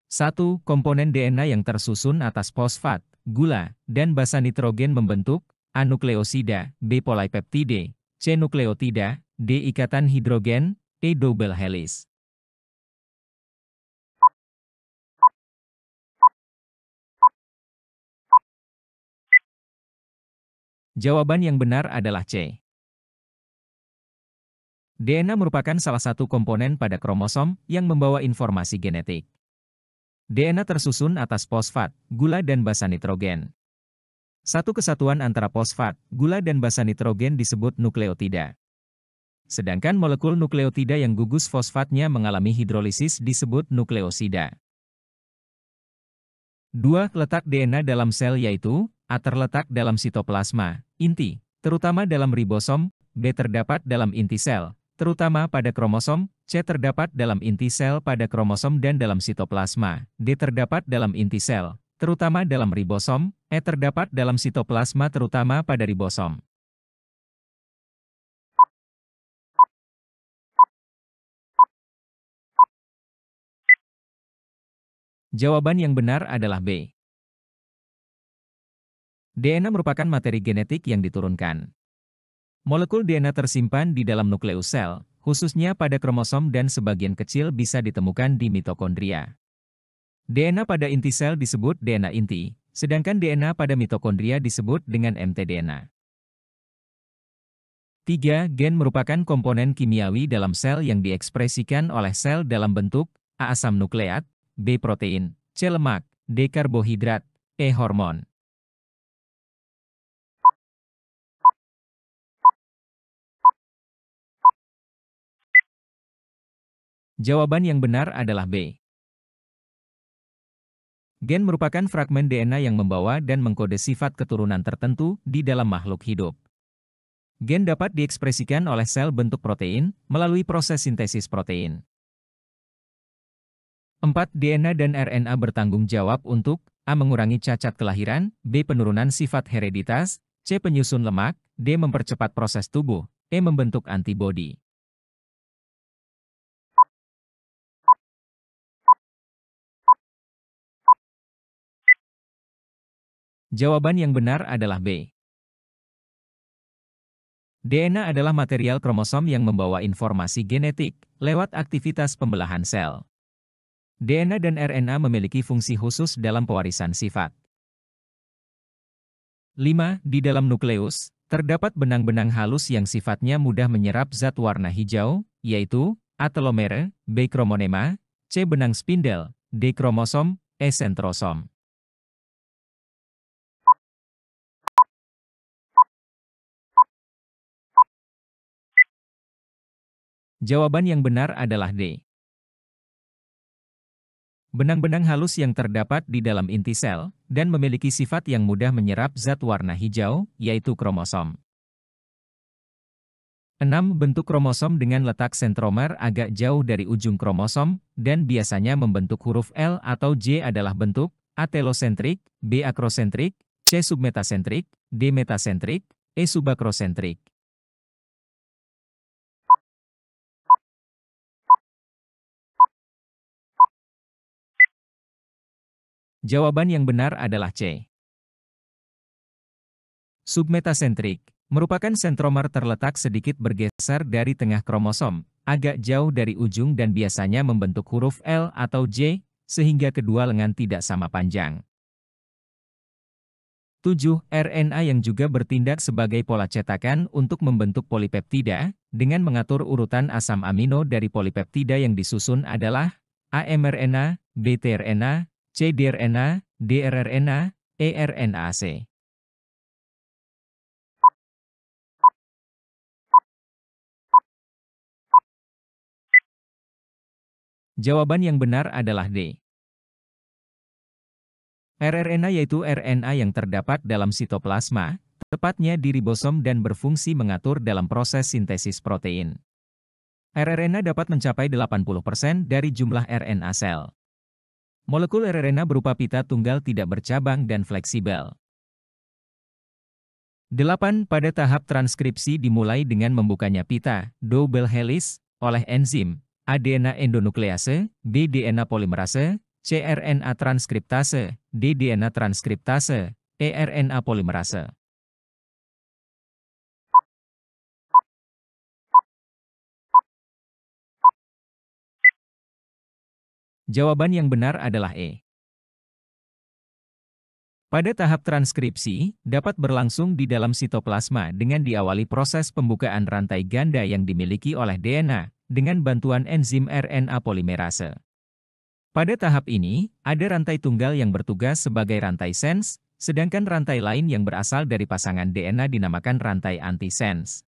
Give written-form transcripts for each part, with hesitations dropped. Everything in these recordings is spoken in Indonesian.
1. Komponen DNA yang tersusun atas fosfat, gula, dan basa nitrogen membentuk A. Nukleosida, B. Polipeptide, C. Nukleotida, D. Ikatan hidrogen, E. Double helix. Jawaban yang benar adalah C. DNA merupakan salah satu komponen pada kromosom yang membawa informasi genetik. DNA tersusun atas fosfat, gula dan basa nitrogen. Satu kesatuan antara fosfat, gula dan basa nitrogen disebut nukleotida. Sedangkan molekul nukleotida yang gugus fosfatnya mengalami hidrolisis disebut nukleosida. 2. Letak DNA dalam sel yaitu A. Terletak dalam sitoplasma, inti, terutama dalam ribosom, B. Terdapat dalam inti sel, terutama pada kromosom, C. Terdapat dalam inti sel pada kromosom dan dalam sitoplasma, D. Terdapat dalam inti sel, terutama dalam ribosom, E. Terdapat dalam sitoplasma terutama pada ribosom. Jawaban yang benar adalah B. DNA merupakan materi genetik yang diturunkan. Molekul DNA tersimpan di dalam nukleus sel, khususnya pada kromosom dan sebagian kecil bisa ditemukan di mitokondria. DNA pada inti sel disebut DNA inti, sedangkan DNA pada mitokondria disebut dengan mtDNA. 3. Gen merupakan komponen kimiawi dalam sel yang diekspresikan oleh sel dalam bentuk A. Asam nukleat, B. Protein, C. Lemak, D. Karbohidrat, E. Hormon. Jawaban yang benar adalah B. Gen merupakan fragmen DNA yang membawa dan mengkode sifat keturunan tertentu di dalam makhluk hidup. Gen dapat diekspresikan oleh sel bentuk protein melalui proses sintesis protein. 4. DNA dan RNA bertanggung jawab untuk A. Mengurangi cacat kelahiran, B. Penurunan sifat hereditas, C. Penyusun lemak, D. Mempercepat proses tubuh, E. Membentuk antibodi. Jawaban yang benar adalah B. DNA adalah material kromosom yang membawa informasi genetik lewat aktivitas pembelahan sel. DNA dan RNA memiliki fungsi khusus dalam pewarisan sifat. 5. Di dalam nukleus, terdapat benang-benang halus yang sifatnya mudah menyerap zat warna hijau, yaitu A. Telomere, B. Kromonema, C. Benang spindel, D. Kromosom, E. Sentrosom. Jawaban yang benar adalah D. Benang-benang halus yang terdapat di dalam inti sel dan memiliki sifat yang mudah menyerap zat warna hijau, yaitu kromosom. 6. Bentuk kromosom dengan letak sentromer agak jauh dari ujung kromosom dan biasanya membentuk huruf L atau J adalah bentuk A. Telosentrik, B. akrosentrik, C. submetasentrik, D. metasentrik, E. subakrosentrik. Jawaban yang benar adalah C. Submetasentrik merupakan sentromer terletak sedikit bergeser dari tengah kromosom, agak jauh dari ujung dan biasanya membentuk huruf L atau J, sehingga kedua lengan tidak sama panjang. 7. RNA yang juga bertindak sebagai pola cetakan untuk membentuk polipeptida, dengan mengatur urutan asam amino dari polipeptida yang disusun adalah A. mRNA, B. tRNA, C. dRNA, D. rRNA, E. RNase. Jawaban yang benar adalah D. rRNA yaitu RNA yang terdapat dalam sitoplasma, tepatnya di ribosom dan berfungsi mengatur dalam proses sintesis protein. rRNA dapat mencapai 80% dari jumlah RNA sel. Molekul rRNA berupa pita tunggal tidak bercabang dan fleksibel. 8. Pada tahap transkripsi dimulai dengan membukanya pita, double helix, oleh enzim, A. DNA endonuklease, B. DNA polimerase, cRNA transkriptase, D. DNA transkriptase, E. RNA polimerase. Jawaban yang benar adalah E. Pada tahap transkripsi, dapat berlangsung di dalam sitoplasma dengan diawali proses pembukaan rantai ganda yang dimiliki oleh DNA, dengan bantuan enzim RNA polimerase. Pada tahap ini, ada rantai tunggal yang bertugas sebagai rantai sense, sedangkan rantai lain yang berasal dari pasangan DNA dinamakan rantai antisense.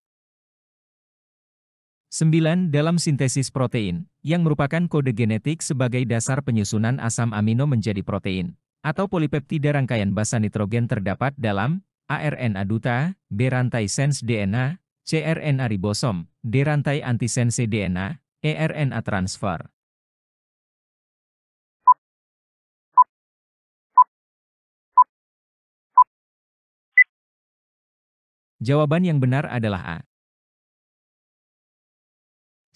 9. Dalam sintesis protein, yang merupakan kode genetik sebagai dasar penyusunan asam amino menjadi protein, atau polipeptida rangkaian basa nitrogen terdapat dalam A. RNA duta, B. Rantai sense DNA, C. RNA ribosom, D. Rantai antisense DNA, E. RNA transfer. Jawaban yang benar adalah A.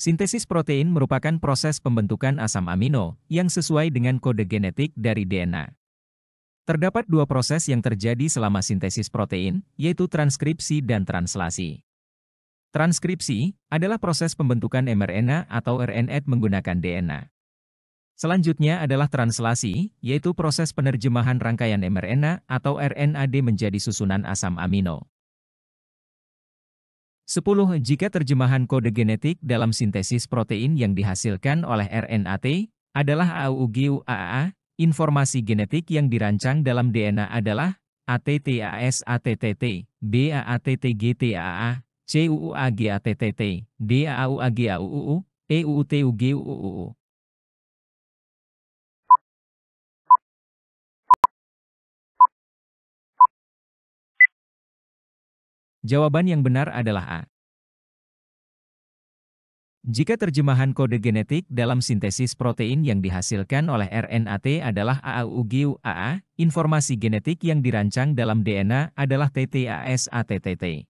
Sintesis protein merupakan proses pembentukan asam amino yang sesuai dengan kode genetik dari DNA. Terdapat dua proses yang terjadi selama sintesis protein, yaitu transkripsi dan translasi. Transkripsi adalah proses pembentukan mRNA atau RNA menggunakan DNA. Selanjutnya adalah translasi, yaitu proses penerjemahan rangkaian mRNA atau RNAD menjadi susunan asam amino. 10. Jika terjemahan kode genetik dalam sintesis protein yang dihasilkan oleh RNAT adalah AUGU-AAA, informasi genetik yang dirancang dalam DNA adalah ATTAS-ATTT, BAATTGTAA, CUUAGATTT, DAAUAGAUUU, EUUTUGUUU. Jawaban yang benar adalah A. Jika terjemahan kode genetik dalam sintesis protein yang dihasilkan oleh RNAT adalah AAUGU-AA, informasi genetik yang dirancang dalam DNA adalah TTAS-ATTT.